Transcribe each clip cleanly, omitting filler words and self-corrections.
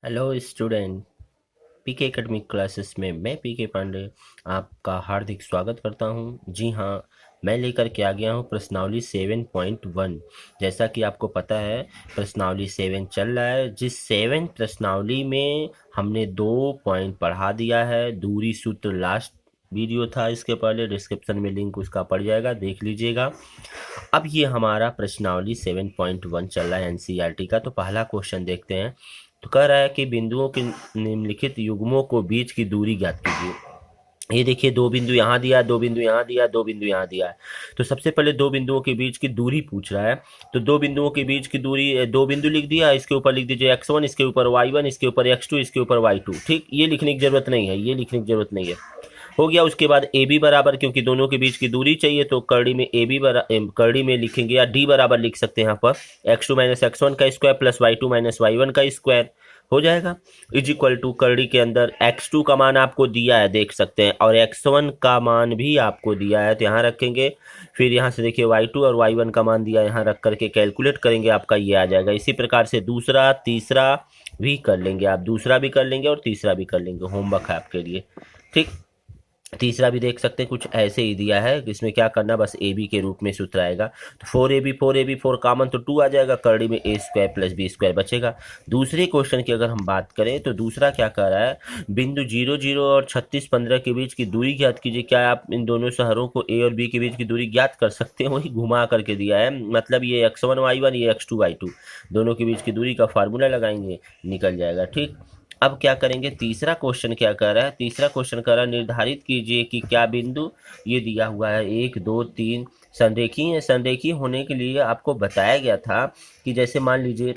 Hello student. PK academic classes में मैं पीके पांडे आपका हार्दिक स्वागत करता हूं। जी हाँ, मैं लेकर के आ गया हूं प्रश्नावली 7.1। जैसा कि आपको पता है प्रश्नावली 7 चल रहा है, जिस 7 प्रश्नावली में हमने 2 पॉइंट पढ़ा दिया है। दूरी सूत्र लास्ट वीडियो था, इसके पहले डिस्क्रिप्शन में लिंक उसका पड़ जाएगा, देख लीजिएगा। अब ये हमारा प्रश्नावली 7.1 चल रहा है एनसीईआरटी का। तो पहला क्वेश्चन देखते हैं। तो कह रहा है कि बिंदुओं के निम्नलिखित युग्मों को बीच की दूरी ज्ञात कीजिए। ये देखिए, दो बिंदु यहाँ दिया, दो बिंदु यहाँ दिया, दो बिंदु यहाँ दिया है। तो सबसे पहले दो बिंदुओं के बीच की दूरी पूछ रहा है। तो दो बिंदुओं के बीच की दूरी, दो बिंदु लिख दिया, इसके ऊपर लिख दीजिए x1, इसके ऊपर y1, इसके ऊपर x2, इसके ऊपर y2। ठीक, ये लिखने की जरूरत नहीं है, ये लिखने की जरूरत नहीं है। हो गया। उसके बाद ए बी बराबर, क्योंकि दोनों के बीच की दूरी चाहिए तो करड़ी में ए बी करड़ी में लिखेंगे, या डी बराबर लिख सकते हैं यहाँ पर x2 माइनस x1 का square plus y2 minus y1 का स्क्वायर हो जाएगा। इज इक्वल टू करड़ी के अंदर x2 का मान आपको दिया है, देख सकते हैं, और x1 का मान भी आपको दिया है, तो यहाँ रखेंगे। फिर यहाँ से देखिए y2 और y1 का मान दिया, यहाँ रख करके कैलकुलेट करेंगे, आपका ये आ जाएगा। इसी प्रकार से दूसरा तीसरा भी कर लेंगे आप, दूसरा भी कर लेंगे और तीसरा भी कर लेंगे, होमवर्क है आपके लिए। ठीक, तीसरा भी देख सकते हैं, कुछ ऐसे ही दिया है। इसमें क्या करना, बस ए बी के रूप में सूत्र आएगा। तो 4ab 4 कॉमन, तो 2 आ जाएगा, करड़ी में ए स्क्वायर प्लस बी स्क्वायर बचेगा। दूसरे क्वेश्चन की अगर हम बात करें तो दूसरा क्या कर रहा है, बिंदु 0 0 और 36 15 के बीच की दूरी ज्ञात कीजिए। क्या आप इन दोनों शहरों को ए और बी के बीच की दूरी ज्ञात कर सकते हैं? वही घुमा करके दिया है, मतलब ये x1 y1, ये x2 y2, दोनों के बीच की दूरी का फार्मूला लगाएंगे, निकल जाएगा। ठीक, अब क्या करेंगे, तीसरा क्वेश्चन क्या कर रहा है, तीसरा क्वेश्चन कर रहा है निर्धारित कीजिए कि क्या बिंदु, ये दिया हुआ है 1 2 3 संरेखीय है। संरेखीय होने के लिए आपको बताया गया था कि जैसे मान लीजिए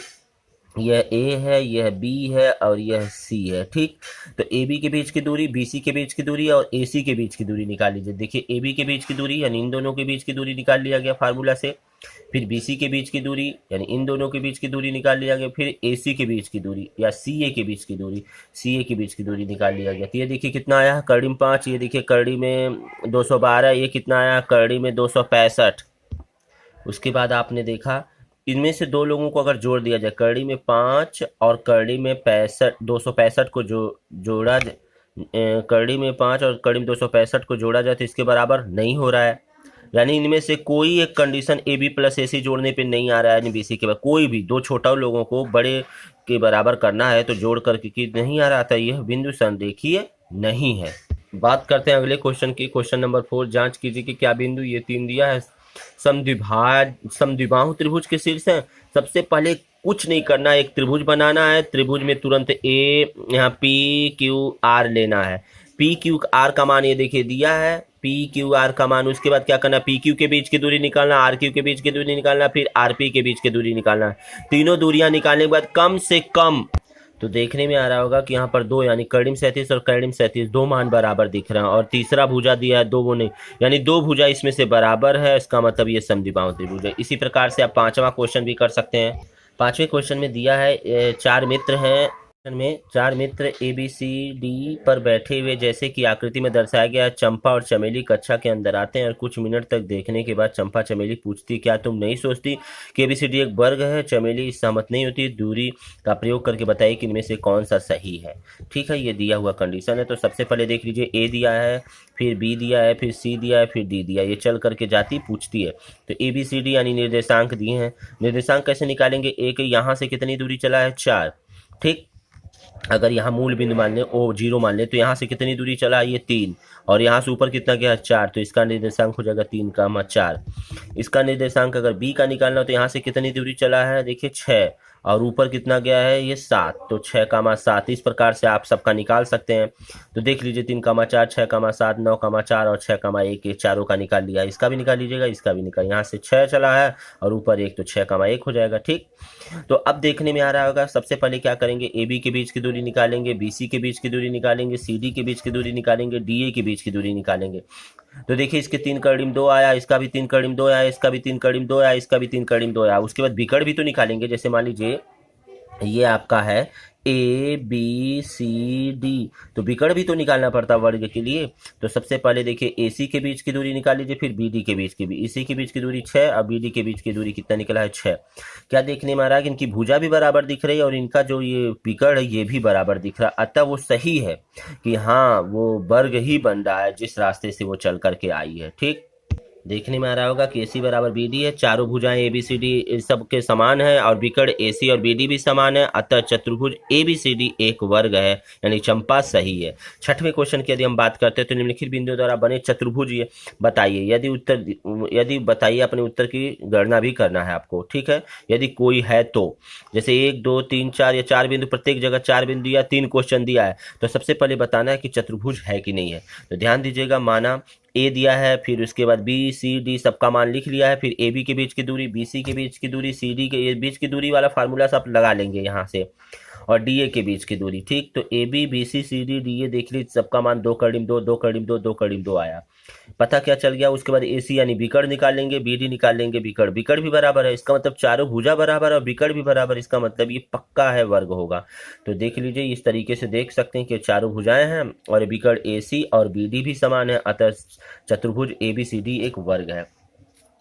यह ए है, यह बी है और यह सी है। ठीक, तो ए बी के बीच की दूरी, बी सी के बीच की दूरी और ए सी के बीच की दूरी निकाल लीजिए। देखिए, ए बी के बीच की दूरी यानी इन दोनों के बीच की दूरी निकाल लिया गया फार्मूला से। फिर बी सी के बीच की दूरी यानी इन दोनों के बीच की दूरी निकाल लिया गया। फिर ए सी के बीच की दूरी या सी ए के बीच की दूरी, सी ए के बीच की दूरी निकाल लिया गया। तो ये देखिए कितना आया, करड़ी में 5, ये देखिए करड़ी में 212, ये कितना आया, करड़ी में 265। उसके बाद आपने देखा इनमें से दो लोगों को अगर जोड़ दिया जाए, करड़ी में 5 और करड़ी में 65, 265 को जोड़ा करड़ी में 5 और करड़ी में 265 को जोड़ा जाए तो इसके बराबर नहीं हो रहा है। यानी इनमें से कोई एक कंडीशन ए बी प्लस ए सी जोड़ने पे नहीं आ रहा है, यानी बी सी के बाद कोई भी दो छोटा लोगों को बड़े के बराबर करना है तो जोड़ करके कि नहीं आ रहा था, यह बिंदु संरेखीय नहीं है। बात करते हैं अगले क्वेश्चन की। क्वेश्चन नंबर 4, जांच कीजिए कि क्या बिंदु, ये 3 दिया है, समद्विबाहु त्रिभुज के शीर्ष है। सबसे पहले कुछ नहीं करना, एक त्रिभुज बनाना है। त्रिभुज में तुरंत ए यहाँ पी क्यू आर लेना है। पी क्यू आर का मान ये देखिए दिया है, पी क्यू आर का मान। उसके बाद क्या करना, पी क्यू के बीच की दूरी निकालना, आर क्यू के बीच की दूरी निकालना, फिर आर पी के बीच की दूरी निकालना। तीनों दूरियां निकालने के बाद कम से कम, तो देखने में आ रहा होगा कि यहाँ पर दो यानी कर्णिम 37 और कर्णिम 37 दो मान बराबर दिख रहे हैं, और तीसरा भुजा दिया है, दो वो नहीं, यानी दो भुजा इसमें से बराबर है, इसका मतलब ये समद्विबाहु त्रिभुज है। इसी प्रकार से आप पांचवा क्वेश्चन भी कर सकते हैं। पांचवें क्वेश्चन में दिया है चार मित्र हैं, में चार मित्र ए बी सी डी पर बैठे हुए जैसे कि आकृति में दर्शाया गया है। चंपा और चमेली कक्षा के अंदर आते हैं और कुछ मिनट तक देखने के बाद चंपा चमेली पूछती, क्या तुम नहीं सोचती कि ABCD एक वर्ग है? चमेली सहमत नहीं होती। दूरी का प्रयोग करके बताइए कि इनमें से कौन सा सही है। ठीक है, ये दिया हुआ कंडीशन है। तो सबसे पहले देख लीजिए, ए दिया है, फिर बी दिया है, फिर सी दिया है, फिर डी दिया है। ये चल करके जाती पूछती है। तो ABCD यानी निर्देशांक दिए हैं। निर्देशांक कैसे निकालेंगे, एक यहाँ से कितनी दूरी चला है, 4। ठीक, अगर यहाँ मूल बिंदु मान ले ओ 0 मान ले तो यहाँ से कितनी दूरी चला, ये 3, और यहाँ से ऊपर कितना गया, 4, तो इसका निर्देशांक हो जाएगा 3 का 4। इसका निर्देशांक अगर बी का निकालना हो तो यहाँ से कितनी दूरी चला है, देखिए 6, और ऊपर कितना गया है, ये 7, तो 6 का 7। इस प्रकार से आप सबका निकाल सकते हैं। तो देख लीजिए 3 का 4, 6 का 7, 9 का 4 और 6 का 1, ये चारों का निकाल लिया। इसका भी निकाल लीजिएगा, इसका भी निकाल, यहाँ से 6 चला है और ऊपर 1, तो 6 का 1 हो जाएगा। ठीक, तो अब देखने में आ रहा होगा, सबसे पहले क्या करेंगे, ए बी के बीच की दूरी निकालेंगे, बी सी के बीच की दूरी निकालेंगे, सी डी के बीच की दूरी निकालेंगे, डी ए के बीच की दूरी निकालेंगे। तो देखिए इसके 3 कर्णिम 2 आया, इसका भी 3 कर्णिम 2 आया, इसका भी 3 कर्णिम 2 आया, इसका भी 3 कर्णिम 2 आया। उसके बाद विकर्ण भी तो निकालेंगे। जैसे मान लीजिए ये आपका है ए बी सी डी, तो विकर्ण भी तो निकालना पड़ता वर्ग के लिए। तो सबसे पहले देखिए ए सी के बीच की दूरी निकाल लीजिए, फिर बी डी के बीच की भी, इसी के बीच की दूरी 6 और बी डी के बीच की दूरी कितना निकला है 6। क्या देखने में आ रहा है कि इनकी भुजा भी बराबर दिख रही है और इनका जो ये विकर्ण है ये भी बराबर दिख रहा है, अतः वो सही है कि हाँ वो वर्ग ही बन रहा है जिस रास्ते से वो चल करके आई है। ठीक, देखने में आ रहा होगा कि ए सी बराबर बी डी है, चारों भुजाएं ए बी सी डी सबके समान है और विकर्ण ए सी और बी डी भी समान है, अतः चतुर्भुज ए बी सी डी एक वर्ग है, यानी चंपा सही है। छठवें क्वेश्चन की यदि हम बात करते हैं तो निम्नलिखित बिंदुओं द्वारा बने चतुर्भुज ये बताइए, यदि बताइए अपने उत्तर की गणना भी करना है आपको। ठीक है, यदि कोई है तो जैसे 1 2 3 4 या 4 बिंदु, प्रत्येक जगह 4 बिंदु या 3 क्वेश्चन दिया है, तो सबसे पहले बताना है कि चतुर्भुज है कि नहीं है। तो ध्यान दीजिएगा, माना ए दिया है, फिर उसके बाद बी सी डी सबका मान लिख लिया है, फिर ए बी के बीच की दूरी, बी सी के बीच की दूरी, सी डी के बीच की दूरी वाला फार्मूला सब लगा लेंगे यहाँ से, और डी ए के बीच की दूरी। ठीक, तो A B B C C D D A देख लीजिए, सबका मान 2 करीब 2 2 करीब 2 2 करीब 2 आया। पता क्या चल गया। उसके बाद ए सी यानी विकर्ण निकाल लेंगे, बी डी निकाल लेंगे, विकर्ण विकर्ण भी बराबर है, इसका मतलब चारों भुजा बराबर और विकर्ण भी बराबर, इसका मतलब ये पक्का है वर्ग होगा। तो देख लीजिए, इस तरीके से देख सकते हैं कि चारों भुजाएं हैं और विकर्ण ए सी और बी डी भी समान है, अतः चतुर्भुज ए बी सी डी एक वर्ग है।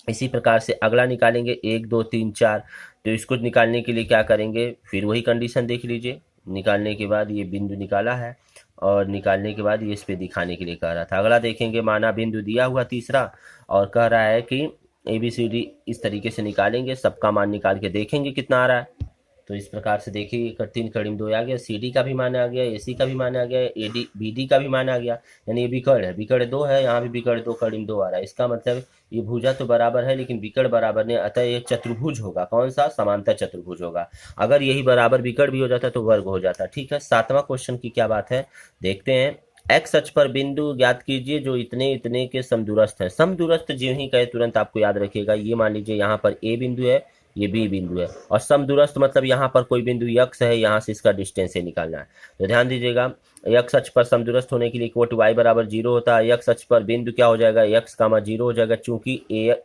इसी प्रकार से अगला निकालेंगे 1 2 3 4, तो इसको निकालने के लिए क्या करेंगे, फिर वही कंडीशन देख लीजिए। निकालने के बाद ये बिंदु निकाला है और निकालने के बाद ये इस पे दिखाने के लिए कह रहा था। अगला देखेंगे, माना बिंदु दिया हुआ तीसरा और कह रहा है कि ए बी सी डी इस तरीके से निकालेंगे, सबका मान निकाल के देखेंगे कितना आ रहा है। तो इस प्रकार से देखिए 3 करीब 2 आ गया, सी डी का भी मान आ गया, ए सी का भी मान आ गया, ए डी बी डी का भी मान आ गया, यानी ये विकर्ण है, विकर्ण 2 है, यहाँ भी विकर्ण 2 करीब 2 आ रहा है। इसका मतलब ये भुजा तो बराबर है लेकिन विकर्ण बराबर नहीं, अतः ये चतुर्भुज होगा। कौन सा? समांतर चतुर्भुज होगा। अगर यही बराबर विकर्ण भी हो जाता तो वर्ग हो जाता। ठीक है, 7वां क्वेश्चन की क्या बात है देखते हैं। एक्स अक्ष पर बिंदु ज्ञात कीजिए जो इतने इतने के समदूरस्थ है। समदूरस्थ जो ही कहे तुरंत आपको याद रखिएगा, ये मान लीजिए यहाँ पर ए बिंदु है, ये बी बिंदु है, और समदूरस्थ मतलब यहाँ पर कोई बिंदु यक्स है, यहाँ से इसका डिस्टेंस से निकालना है। तो ध्यान दीजिएगा, यक्स अक्ष पर समदूरस्थ होने के लिए कोट y बराबर 0 होता है। यक्स अक्ष पर बिंदु क्या हो जाएगा, x कामा 0 हो जाएगा, चूंकि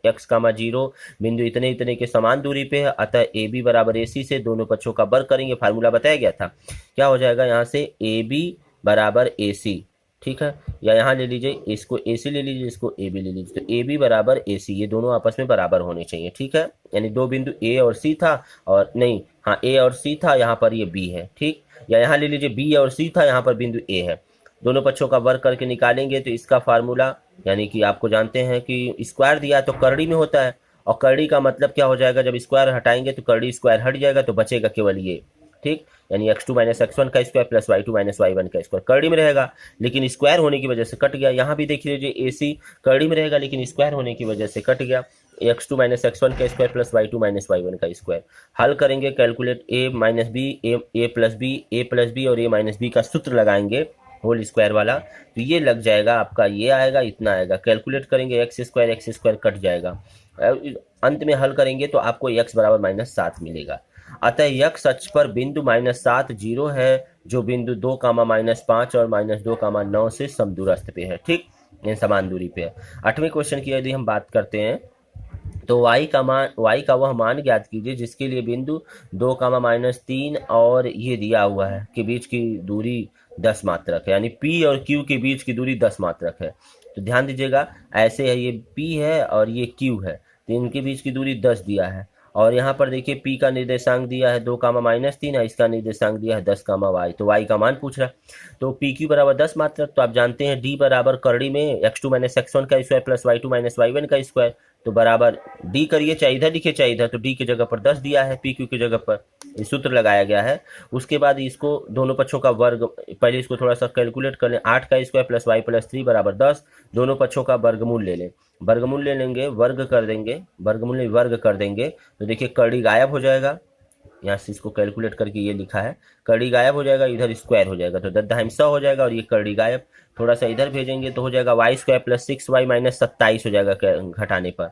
x कामा 0 बिंदु इतने इतने के समान दूरी पे है, अतः ए बी बराबर ए सी से दोनों पक्षों का वर्ग करेंगे, फार्मूला बताया गया था। क्या हो जाएगा यहाँ से, ए बी बराबर ए सी। ठीक है, या यहाँ ले लीजिए, इसको ए सी ले लीजिए, इसको ए बी ले लीजिए, तो ए बी बराबर ए सी, ये दोनों आपस में बराबर होने चाहिए। ठीक है, यानी दो बिंदु ए और सी था, और नहीं हाँ ए और सी था, यहाँ पर ये बी है। ठीक, या यहाँ ले लीजिए बी और सी था, यहाँ पर बिंदु ए है, दोनों पक्षों का वर्ग करके निकालेंगे तो इसका फार्मूला, यानी कि आपको जानते हैं कि स्क्वायर दिया तो करड़ी में होता है, और करड़ी का मतलब क्या हो जाएगा, जब स्क्वायर हटाएंगे तो करड़ी स्क्वायर हट जाएगा, तो बचेगा केवल ये। ठीक, यानी x2 माइनस x1 का square plus y2 minus y1 का स्क्वायर करड़ी में रहेगा, लेकिन स्क्वायर होने की वजह से कट गया। यहाँ भी देख लीजिए ए सी करड़ी में रहेगा लेकिन स्क्वायर होने की वजह से कट गया। x2 माइनस x1 का square plus y2 minus y1 का स्क्वायर। हल करेंगे, calculate a minus B, A plus B और a माइनस बी का सूत्र लगाएंगे होल स्क्वायर वाला, तो ये लग जाएगा आपका, ये आएगा इतना आएगा। कैलकुलेट करेंगे एक्स स्क्वायर कट जाएगा, अंत में हल करेंगे तो आपको x बराबर -7 मिलेगा। अतः यक्स अक्ष पर बिंदु -7 0 है, जो बिंदु 2 कामा -5 और -2 कामा 9 से समदूरस्थ पे है। ठीक, ये समान दूरी पे है। 8वें क्वेश्चन की यदि हम बात करते हैं तो y का वह मान ज्ञात कीजिए जिसके लिए बिंदु 2 कामा -3 और ये दिया हुआ है के बीच की दूरी 10 मात्रक है, यानी p और q के बीच की दूरी 10 मात्रक है। तो ध्यान दीजिएगा, ऐसे है, ये p है और ये q है, तो इनके बीच की दूरी 10 दिया है, और यहाँ पर देखिए p का निर्देशांक दिया है 2 कामा -3 है, इसका निर्देशांक दिया है 10 कामा y, तो y का मान पूछ रहा है। तो पी क्यू बराबर 10 मात्रक, तो आप जानते हैं d बराबर करड़ी में x2 माइनस x1 का square plus y2 minus y1 का स्क्वायर, तो बराबर d करिए, चाहे इधर लिखे चाहे इधर, तो d की जगह पर 10 दिया है, पी क्यू की जगह पर सूत्र लगाया गया है। उसके बाद इसको दोनों पक्षों का वर्ग, पहले इसको थोड़ा सा कैलकुलेट कर लें, 8 का स्क्वायर प्लस y प्लस 3 बराबर 10, दोनों पक्षों का वर्गमूल ले लें, वर्गमूल ले लेंगे, वर्ग कर देंगे, वर्गमूल में वर्ग कर देंगे, तो देखिए करड़ी गायब हो जाएगा, यहाँ से इसको कैलकुलेट करके ये लिखा है, करड़ी गायब हो जाएगा, इधर स्क्वायर हो जाएगा, तो 10 हो जाएगा, और ये करड़ी गायब, थोड़ा सा इधर भेजेंगे तो हो जाएगा y square plus 6y minus 27 हो जाएगा घटाने पर,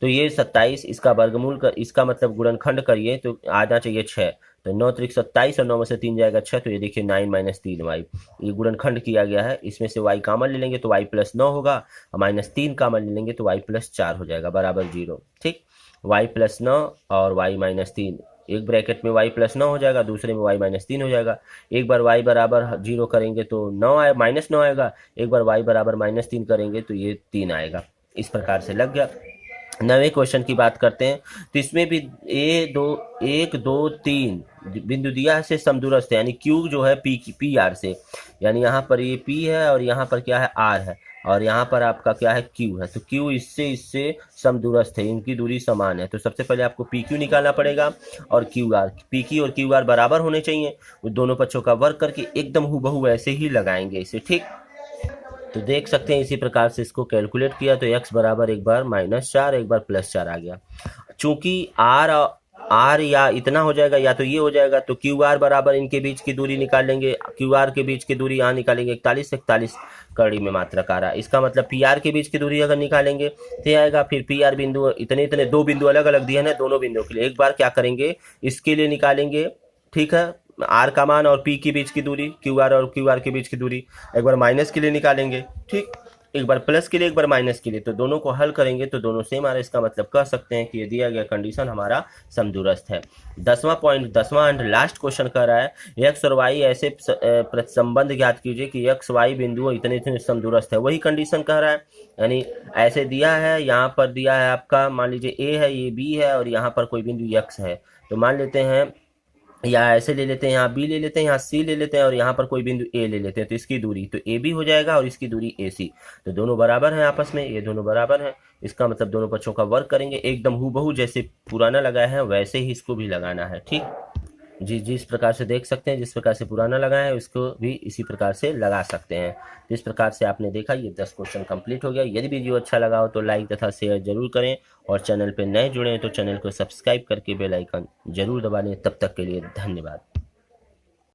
तो ये 27, इसका वर्गमूल कर, इसका मतलब गुणनखंड करिए तो आना चाहिए 6, तो 9 त्रिक 27 और 9 में से 3 जाएगा 6, तो ये देखिए 9 माइनस 3y, ये गुणनखंड किया गया है, इसमें से y कॉमन ले लेंगे तो y प्लस 9 होगा, और -3 कॉमन ले लेंगे तो y प्लस 4 हो जाएगा बराबर 0। ठीक, y प्लस 9 और y माइनस 3 एक ब्रैकेट में y प्लस 9 हो जाएगा, दूसरे में y माइनस 3 हो जाएगा। एक बार y बराबर 0 करेंगे तो 9 आए माइनस 9 आएगा, एक बार y बराबर माइनस 3 करेंगे तो ये 3 आएगा। इस प्रकार से लग गया। नवे क्वेश्चन की बात करते हैं, तो इसमें भी एक दो तीन बिंदु दिया से समदूरस्थ है, यानी क्यू जो है पी आर से, यानी यहाँ पर ये पी है और यहाँ पर क्या है आर है, और यहाँ पर आपका क्या है क्यू है। तो क्यू इससे समदूरस्थ है, इनकी दूरी समान है। तो सबसे पहले आपको पी क्यू निकालना पड़ेगा और क्यू आर, पी क्यू और क्यू आर बराबर होने चाहिए। वो दोनों पक्षों का वर्ग करके एकदम हूबहू ऐसे ही लगाएंगे इसे, ठीक। तो देख सकते हैं इसी प्रकार से इसको कैलकुलेट किया तो x बराबर एक बार -4 एक बार +4 आ गया। चूंकि r या इतना हो जाएगा या तो ये हो जाएगा, तो क्यू आर बराबर इनके बीच की दूरी निकाल लेंगे, क्यू आर के बीच की दूरी यहाँ निकालेंगे 41 कड़ी में मात्रक आ रहा है। इसका मतलब पी आर के बीच की दूरी अगर निकालेंगे तो आएगा, फिर पी आर बिंदु इतने दो बिंदु अलग अलग दिए ना, दोनों बिंदुओं के लिए एक बार क्या करेंगे इसके लिए निकालेंगे, ठीक है, आर का मान और पी के बीच की दूरी, क्यू आर और क्यू आर के बीच की दूरी, एक बार माइनस के लिए निकालेंगे, ठीक, एक बार प्लस के लिए एक बार माइनस के लिए, तो दोनों को हल करेंगे तो दोनों सेम आ रहा है। इसका मतलब कह सकते हैं कि ये दिया गया कंडीशन हमारा समदूरस्थ है। 10वां एंड लास्ट क्वेश्चन कह रहा है एक्स और वाई ऐसे संबंध ज्ञात कीजिए कि एक्स वाई बिंदु इतने समदूरस्थ है। वही कंडीशन कह रहा है, यानी ऐसे दिया है, यहाँ पर दिया है आपका, मान लीजिए ए है, ये बी है और यहाँ पर कोई बिंदु एक्स है, तो मान लेते हैं या ऐसे ले लेते हैं, यहाँ बी ले लेते हैं, यहाँ सी ले लेते हैं और यहाँ पर कोई बिंदु ए ले लेते हैं, तो इसकी दूरी तो ए बी हो जाएगा और इसकी दूरी ए सी, तो दोनों बराबर हैं आपस में, ये दोनों बराबर हैं। इसका मतलब दोनों पक्षों का वर्ग करेंगे, एकदम हूबहू जैसे पुराना लगाया है वैसे ही इसको भी लगाना है, ठीक। जिस प्रकार से देख सकते हैं, जिस प्रकार से पुराना लगाया है उसको भी इसी प्रकार से लगा सकते हैं। इस प्रकार से आपने देखा ये 10 क्वेश्चन कंप्लीट हो गया। यदि वीडियो अच्छा लगा हो तो लाइक तथा शेयर जरूर करें और चैनल पर नए जुड़े हैं तो चैनल को सब्सक्राइब करके बेल आइकन जरूर दबा लें। तब तक के लिए धन्यवाद।